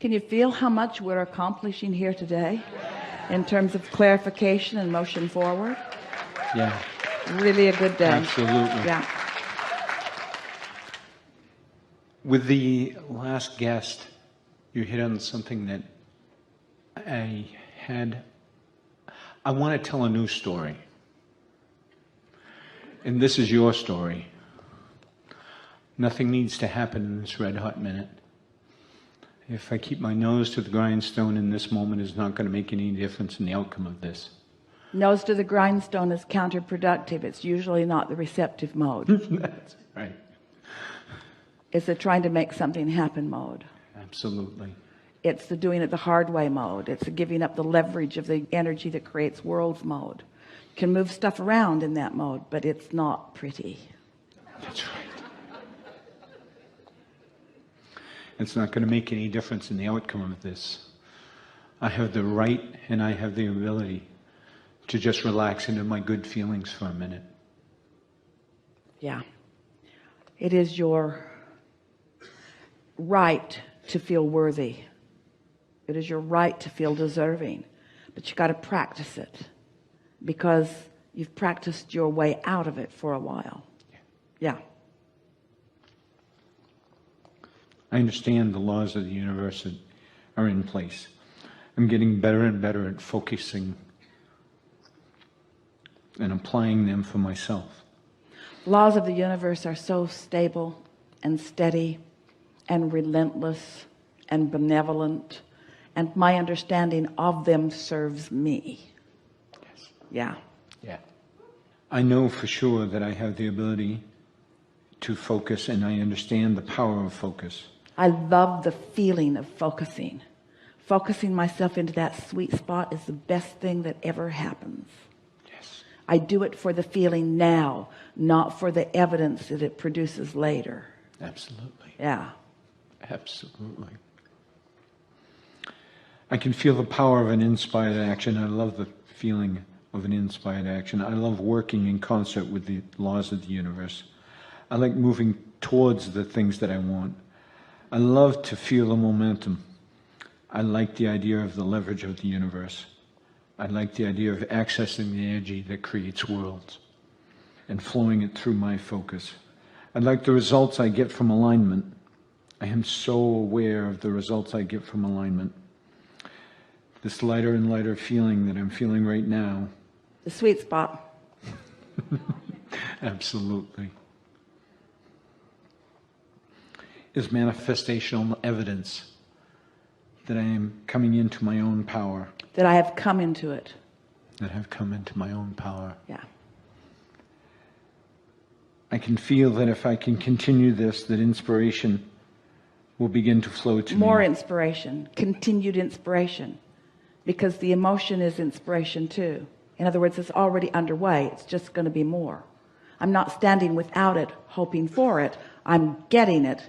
Can you feel how much we're accomplishing here today in terms of clarification and motion forward? Yeah. Really a good day. Absolutely. Yeah. With the last guest, you hit on something that I want to tell a new story. And this is your story. Nothing needs to happen in this red hot minute. If I keep my nose to the grindstone in this moment, it's not going to make any difference in the outcome of this. Nose to the grindstone is counterproductive. It's usually not the receptive mode. That's right. It's the trying to make something happen mode. Absolutely. It's the doing it the hard way mode. It's the giving up the leverage of the energy that creates worlds mode. You can move stuff around in that mode, but it's not pretty. That's right. It's not going to make any difference in the outcome of this. I have the right and I have the ability to just relax into my good feelings for a minute. Yeah. It is your right to feel worthy. It is your right to feel deserving, but you got to practice it because you've practiced your way out of it for a while. Yeah. I understand the laws of the universe that are in place. I'm getting better and better at focusing and applying them for myself. Laws of the universe are so stable and steady and relentless and benevolent, and my understanding of them serves me. Yes. Yeah. Yeah. I know for sure that I have the ability to focus, and I understand the power of focus. I love the feeling of focusing. Focusing myself into that sweet spot is the best thing that ever happens. Yes. I do it for the feeling now, not for the evidence that it produces later. Absolutely. Yeah. Absolutely. I can feel the power of an inspired action. I love the feeling of an inspired action. I love working in concert with the laws of the universe. I like moving towards the things that I want. I love to feel the momentum. I like the idea of the leverage of the universe. I like the idea of accessing the energy that creates worlds and flowing it through my focus. I like the results I get from alignment. I am so aware of the results I get from alignment. This lighter and lighter feeling that I'm feeling right now. The sweet spot. Absolutely. Is manifestational evidence that I am coming into my own power. That I have come into it. That I have come into my own power. Yeah. I can feel that if I can continue this, that inspiration will begin to flow to me. More inspiration, continued inspiration, because the emotion is inspiration too. In other words, it's already underway. It's just going to be more. I'm not standing without it, hoping for it. I'm getting it,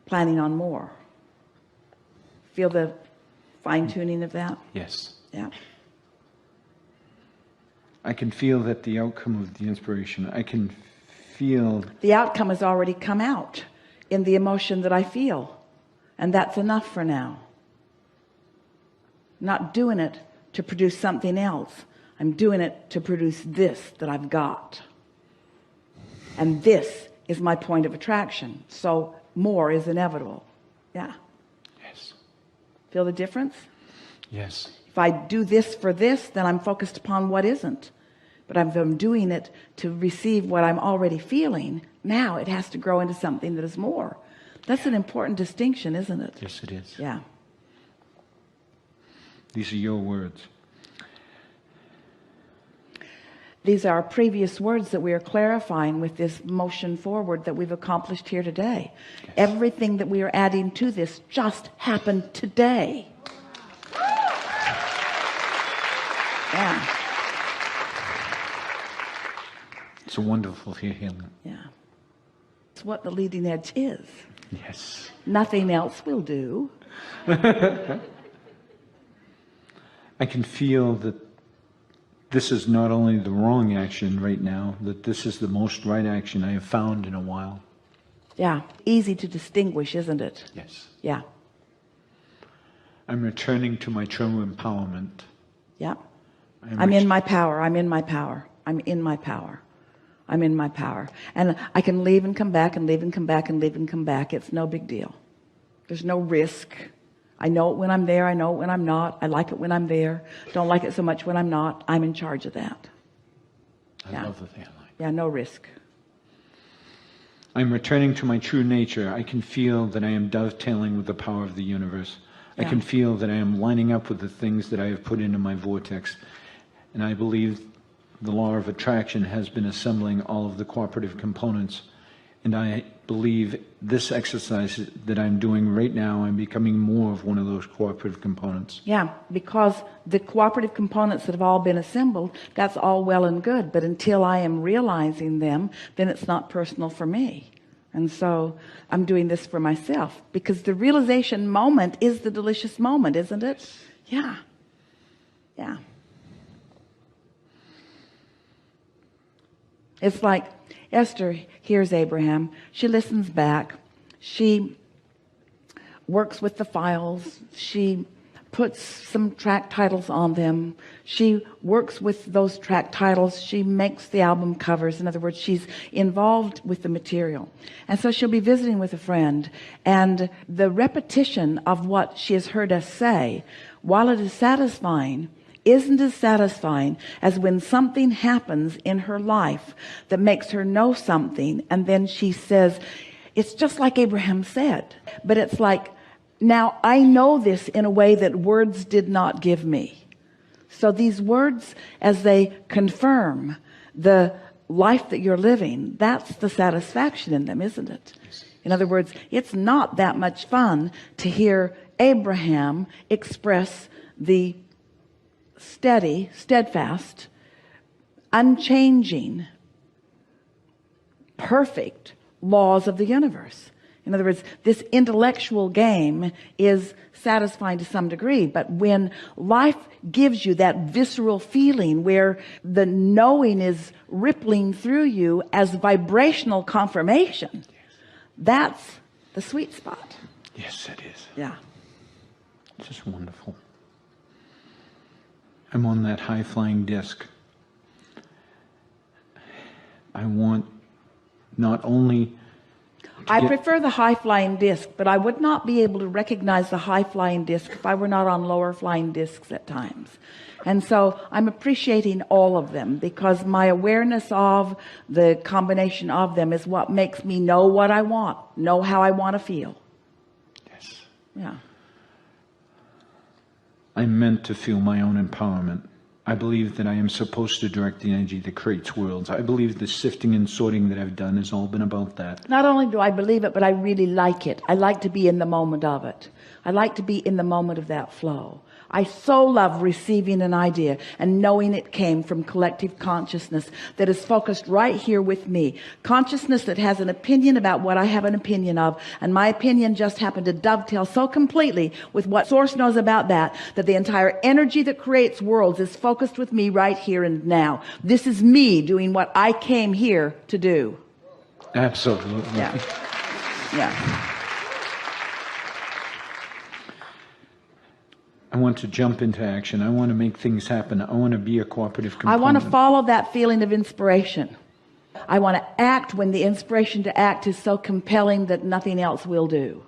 planning on more. Feel the fine-tuning of that? Yes. Yeah. I can feel that the outcome of the inspiration, I can feel... The outcome has already come out in the emotion that I feel. And that's enough for now. I'm not doing it to produce something else. I'm doing it to produce this that I've got. And this is my point of attraction. So more is inevitable. Yeah. Yes. Feel the difference? Yes. If I do this for this, then I'm focused upon what isn't. But if I'm doing it to receive what I'm already feeling, now it has to grow into something that is more. That's an important distinction, isn't it? Yes, it is. Yeah. These are your words. These are previous words that we are clarifying with this motion forward that we've accomplished here today. Yes. Everything that we are adding to this just happened today. Yeah. It's a wonderful feeling. Yeah. It's what the leading edge is. Yes. Nothing else will do. I can feel that this is not only the wrong action right now, that this is the most right action I have found in a while. Yeah. Easy to distinguish, isn't it? Yes. Yeah. I'm returning to my true empowerment. Yeah. I'm in my power. I'm in my power. I'm in my power. I'm in my power. And I can leave and come back and leave and come back and leave and come back. It's no big deal. There's no risk. I know it when I'm there. I know it when I'm not. I like it when I'm there. Don't like it so much when I'm not. I'm in charge of that. I love the thing I like. Yeah, no risk. I'm returning to my true nature. I can feel that I am dovetailing with the power of the universe. I can feel that I am lining up with the things that I have put into my vortex. And I believe the law of attraction has been assembling all of the cooperative components. And I believe this exercise that I'm doing right now, I'm becoming more of one of those cooperative components. Yeah, because the cooperative components that have all been assembled, that's all well and good. But until I am realizing them, then it's not personal for me. And so I'm doing this for myself, because the realization moment is the delicious moment, isn't it? Yeah. Yeah. It's like Esther hears Abraham. She listens back. She works with the files. She puts some track titles on them. She works with those track titles. She makes the album covers. In other words, she's involved with the material. And so she'll be visiting with a friend, and the repetition of what she has heard us say, while it is satisfying, isn't as satisfying as when something happens in her life that makes her know something, and then she says, it's just like Abraham said, but it's like, now I know this in a way that words did not give me. So these words, as they confirm the life that you're living, that's the satisfaction in them, isn't it? In other words, it's not that much fun to hear Abraham express the steady, steadfast, unchanging, perfect laws of the universe. In other words, this intellectual game is satisfying to some degree, but when life gives you that visceral feeling where the knowing is rippling through you as vibrational confirmation, that's the sweet spot. Yes, it is. Yeah. It's just wonderful. I'm on that high-flying disc. I want not only... I prefer the high-flying disc, but I would not be able to recognize the high-flying disc if I were not on lower-flying discs at times. And so I'm appreciating all of them, because my awareness of the combination of them is what makes me know what I want, know how I want to feel. Yes. Yeah. I'm meant to feel my own empowerment. I believe that I am supposed to direct the energy that creates worlds. I believe the sifting and sorting that I've done has all been about that. Not only do I believe it, but I really like it. I like to be in the moment of it. I like to be in the moment of that flow. I so love receiving an idea and knowing it came from collective consciousness that is focused right here with me. Consciousness that has an opinion about what I have an opinion of, and my opinion just happened to dovetail so completely with what Source knows about that the entire energy that creates worlds is focused with me right here and now. This is me doing what I came here to do. Absolutely. Yeah. Yeah. I want to jump into action. I want to make things happen. I want to be a cooperative component. I want to follow that feeling of inspiration. I want to act when the inspiration to act is so compelling that nothing else will do.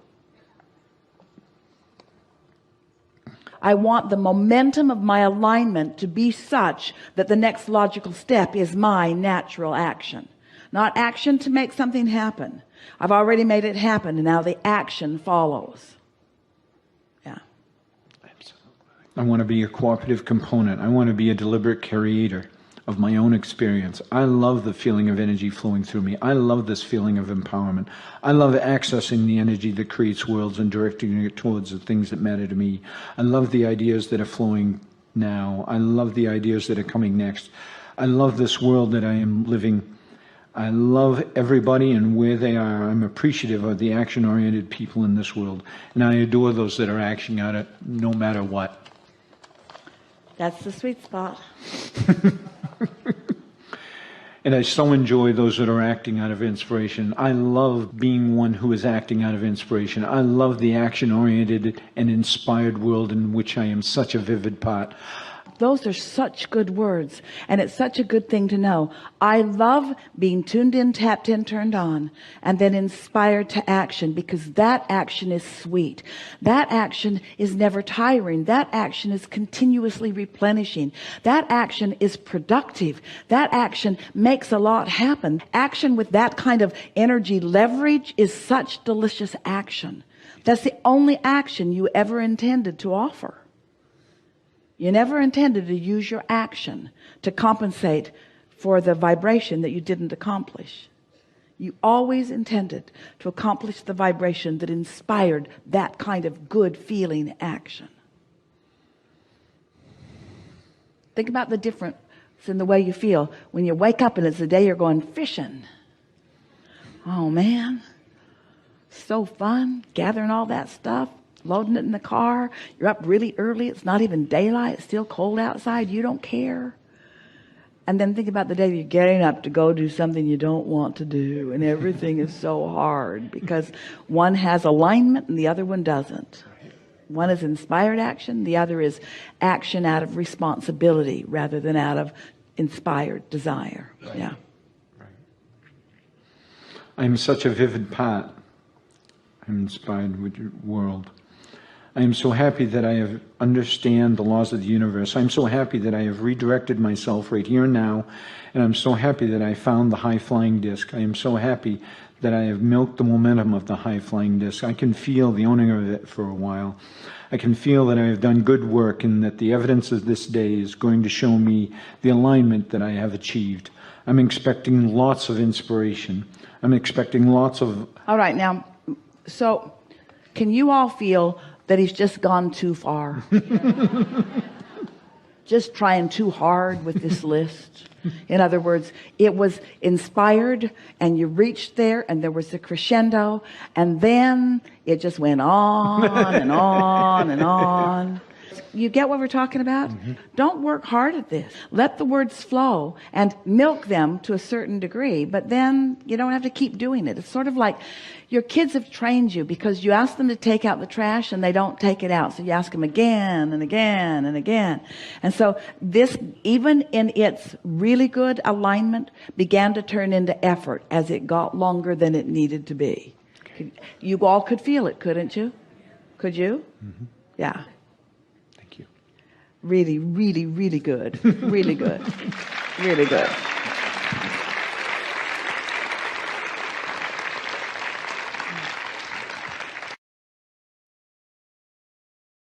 I want the momentum of my alignment to be such that the next logical step is my natural action. Not action to make something happen. I've already made it happen, and now the action follows. Yeah. I want to be a cooperative component. I want to be a deliberate creator of my own experience. I love the feeling of energy flowing through me. I love this feeling of empowerment. I love accessing the energy that creates worlds and directing it towards the things that matter to me. I love the ideas that are flowing now. I love the ideas that are coming next. I love this world that I am living. I love everybody and where they are. I'm appreciative of the action-oriented people in this world. And I adore those that are acting on it no matter what. That's the sweet spot. And I so enjoy those that are acting out of inspiration. I love being one who is acting out of inspiration. I love the action-oriented and inspired world in which I am such a vivid part. Those are such good words, and it's such a good thing to know. I love being tuned in, tapped in, turned on, and then inspired to action, because that action is sweet. That action is never tiring. That action is continuously replenishing. That action is productive. That action makes a lot happen. Action with that kind of energy leverage is such delicious action. That's the only action you ever intended to offer. You never intended to use your action to compensate for the vibration that you didn't accomplish. You always intended to accomplish the vibration that inspired that kind of good feeling action. Think about the difference in the way you feel when you wake up and it's the day you're going fishing. Oh man, so fun gathering all that stuff, loading it in the car. You're up really early. It's not even daylight. It's still cold outside. You don't care. And then think about the day you're getting up to go do something you don't want to do, and everything is so hard because one has alignment and the other one doesn't. One is inspired action. The other is action out of responsibility rather than out of inspired desire. Right. Yeah. Right. I'm such a vivid part. I'm inspired with your world. I am so happy that I have understand the laws of the universe. I'm so happy that I have redirected myself right here and now, and I'm so happy that I found the high-flying disc. I am so happy that I have milked the momentum of the high-flying disc. I can feel the owning of it for a while. I can feel that I have done good work and that the evidence of this day is going to show me the alignment that I have achieved. I'm expecting lots of inspiration. I'm expecting lots of... All right, now, so can you all feel that he's just gone too far? Just trying too hard with this list. In other words, it was inspired and you reached there and there was a crescendo, and then it just went on and on and on. You get what we're talking about? Mm-hmm. Don't work hard at this. Let the words flow and milk them to a certain degree, but then you don't have to keep doing it. It's sort of like your kids have trained you because you ask them to take out the trash and they don't take it out. So you ask them again and again and again. And so this, even in its really good alignment, began to turn into effort as it got longer than it needed to be. You all could feel it, couldn't you? Could you? Mm-hmm. Yeah. Really, really, really good. Really good. Really good.